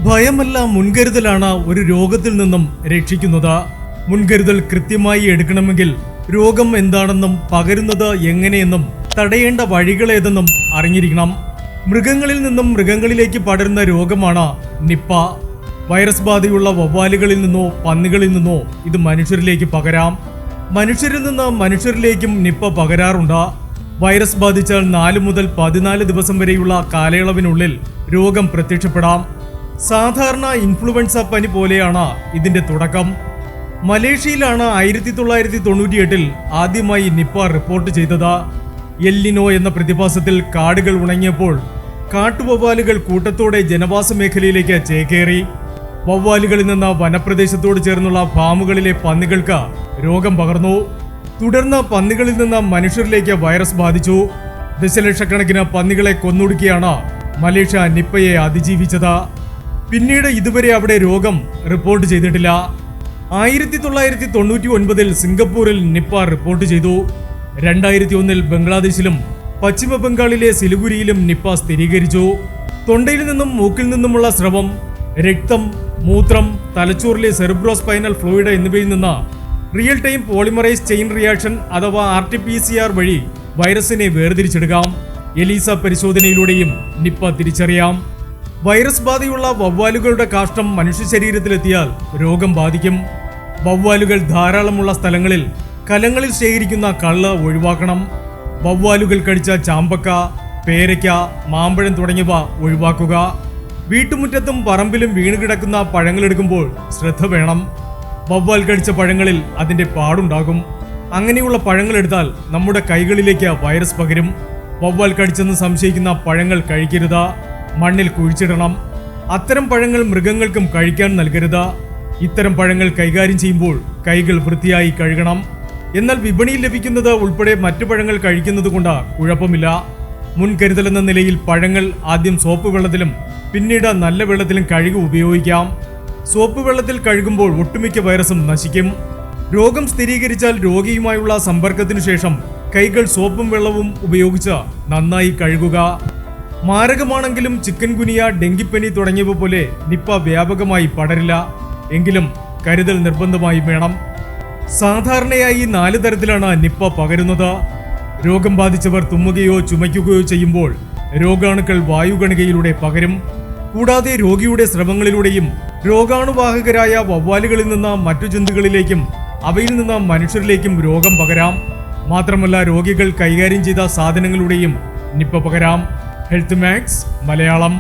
ഭയമല്ല, മുൻകരുതലാണ് ഒരു രോഗത്തിൽ നിന്നും രക്ഷിക്കുന്നത്. മുൻകരുതൽ കൃത്യമായി എടുക്കണമെങ്കിൽ രോഗം എന്താണെന്നും പകരുന്നത് എങ്ങനെയെന്നും തടയേണ്ട വഴികളേതെന്നും അറിഞ്ഞിരിക്കണം. മൃഗങ്ങളിൽ നിന്നും മൃഗങ്ങളിലേക്ക് പടരുന്ന രോഗമാണ് നിപ്പ. വൈറസ് ബാധയുള്ള വവ്വാലുകളിൽ നിന്നോ പന്നികളിൽ നിന്നോ ഇത് മനുഷ്യരിലേക്ക് പകരാം. മനുഷ്യരിൽ നിന്ന് മനുഷ്യരിലേക്കും നിപ്പ പകരാറുണ്ട്. വൈറസ് ബാധിച്ചാൽ 4 മുതൽ 14 ദിവസം വരെയുള്ള കാലയളവിനുള്ളിൽ രോഗം പ്രത്യക്ഷപ്പെടാം. സാധാരണ ഇൻഫ്ലുവൻസ പനി പോലെയാണ് ഇതിന്റെ തുടക്കം. മലേഷ്യയിലാണ് 1998 ആദ്യമായി നിപ്പ റിപ്പോർട്ട് ചെയ്തത്. എൽ നിനോ എന്ന പ്രതിഭാസത്തിൽ കാടുകൾ ഉണങ്ങിയപ്പോൾ കാട്ടുവവ്വാലുകൾ കൂട്ടത്തോടെ ജനവാസ മേഖലയിലേക്ക് ചേക്കേറി. വവ്വാലുകളിൽ നിന്ന് വനപ്രദേശത്തോട് ചേർന്നുള്ള ഫാമുകളിലെ പന്നികൾക്ക് രോഗം പകർന്നു. തുടർന്ന് പന്നികളിൽ നിന്ന് മനുഷ്യരിലേക്ക് വൈറസ് ബാധിച്ചു. ദശലക്ഷക്കണക്കിന് പന്നികളെ കൊന്നൊടുക്കിയാണ് മലേഷ്യ നിപ്പയെ അതിജീവിച്ചത്. പിന്നീട് ഇതുവരെ അവിടെ രോഗം റിപ്പോർട്ട് ചെയ്തിട്ടില്ല. 1999 സിംഗപ്പൂരിൽ നിപ്പ റിപ്പോർട്ട് ചെയ്തു. 2001 ബംഗ്ലാദേശിലും പശ്ചിമ ബംഗാളിലെ സിലിഗുരിയിലും നിപ്പ സ്ഥിരീകരിച്ചു. തൊണ്ടയിൽ നിന്നും മൂക്കിൽ നിന്നുമുള്ള സ്രവം, രക്തം, മൂത്രം, തലച്ചോറിലെ സെറിബ്രോസ്പൈനൽ ഫ്ലൂയിഡ് എന്നിവയിൽ നിന്ന് real time polymerase chain reaction അഥവാ RT-PCR വഴി വൈറസിനെ വേർതിരിച്ചെടുക്കാം. എലീസ പരിശോധനയിലൂടെയും നിപ്പ തിരിച്ചറിയാം. വൈറസ് ബാധയുള്ള വവ്വാലുകളുടെ കാഷ്ടം മനുഷ്യ ശരീരത്തിലെത്തിയാൽ രോഗം ബാധിക്കും. വവ്വാലുകൾ ധാരാളമുള്ള സ്ഥലങ്ങളിൽ കലങ്ങളിൽ ശേഖരിക്കുന്ന കള്ള് ഒഴിവാക്കണം. വവ്വാലുകൾ കഴിച്ച ചാമ്പക്ക, പേരയ്ക്ക, മാമ്പഴം തുടങ്ങിയവ ഒഴിവാക്കുക. വീട്ടുമുറ്റത്തും പറമ്പിലും വീണുകിടക്കുന്ന പഴങ്ങളെടുക്കുമ്പോൾ ശ്രദ്ധ വേണം. വവ്വാൽ കഴിച്ച പഴങ്ങളിൽ അതിന്റെ പാടുണ്ടാകും. അങ്ങനെയുള്ള പഴങ്ങളെടുത്താൽ നമ്മുടെ കൈകളിലേക്ക് വൈറസ് പകരും. വവ്വാൽ കടിച്ചെന്ന് സംശയിക്കുന്ന പഴങ്ങൾ കഴിക്കരുത്. മണ്ണിൽ കുഴിച്ചിടണം. അത്തരം പഴങ്ങൾ മൃഗങ്ങൾക്കും കഴിക്കാൻ നൽകരുത്. ഇത്തരം പഴങ്ങൾ കൈകാര്യം ചെയ്യുമ്പോൾ കൈകൾ വൃത്തിയായി കഴുകണം. എന്നാൽ വിപണിയിൽ ലഭിക്കുന്നത് ഉൾപ്പെടെ മറ്റു പഴങ്ങൾ കഴിക്കുന്നത് കൊണ്ട് കുഴപ്പമില്ല. മുൻകരുതലെന്ന നിലയിൽ പഴങ്ങൾ ആദ്യം സോപ്പ് വെള്ളത്തിലും പിന്നീട് നല്ല വെള്ളത്തിലും കഴുകി ഉപയോഗിക്കാം. സോപ്പ് വെള്ളത്തിൽ കഴുകുമ്പോൾ ഒട്ടുമിക്ക വൈറസും നശിക്കും. രോഗം സ്ഥിരീകരിച്ചാൽ രോഗിയുമായുള്ള സമ്പർക്കത്തിനു ശേഷം കൈകൾ സോപ്പും വെള്ളവും ഉപയോഗിച്ച് നന്നായി കഴുകുക. മാരകമാണെങ്കിലും ചിക്കൻ ഗുനിയ, ഡെങ്കിപ്പനി തുടങ്ങിയവ പോലെ നിപ്പ വ്യാപകമായി പടരില്ല. എങ്കിലും കരുതൽ നിർബന്ധമായി വേണം. സാധാരണയായി 4 തരത്തിലാണ് നിപ്പ പകരുന്നത്. രോഗം ബാധിച്ചവർ തുമ്മുകയോ ചുമയ്ക്കുകയോ ചെയ്യുമ്പോൾ രോഗാണുക്കൾ വായുകണികയിലൂടെ പകരും. കൂടാതെ രോഗിയുടെ സ്രവങ്ങളിലൂടെയും രോഗാണുവാഹകരായ വവ്വാലുകളിൽ നിന്ന് മറ്റു ജന്തുക്കളിലേക്കും അവയിൽ നിന്ന് മനുഷ്യരിലേക്കും രോഗം പകരാം. മാത്രമല്ല രോഗികൾ കൈകാര്യം ചെയ്ത സാധനങ്ങളിലൂടെയും നിപ്പ പകരാം. Health max Malayalam.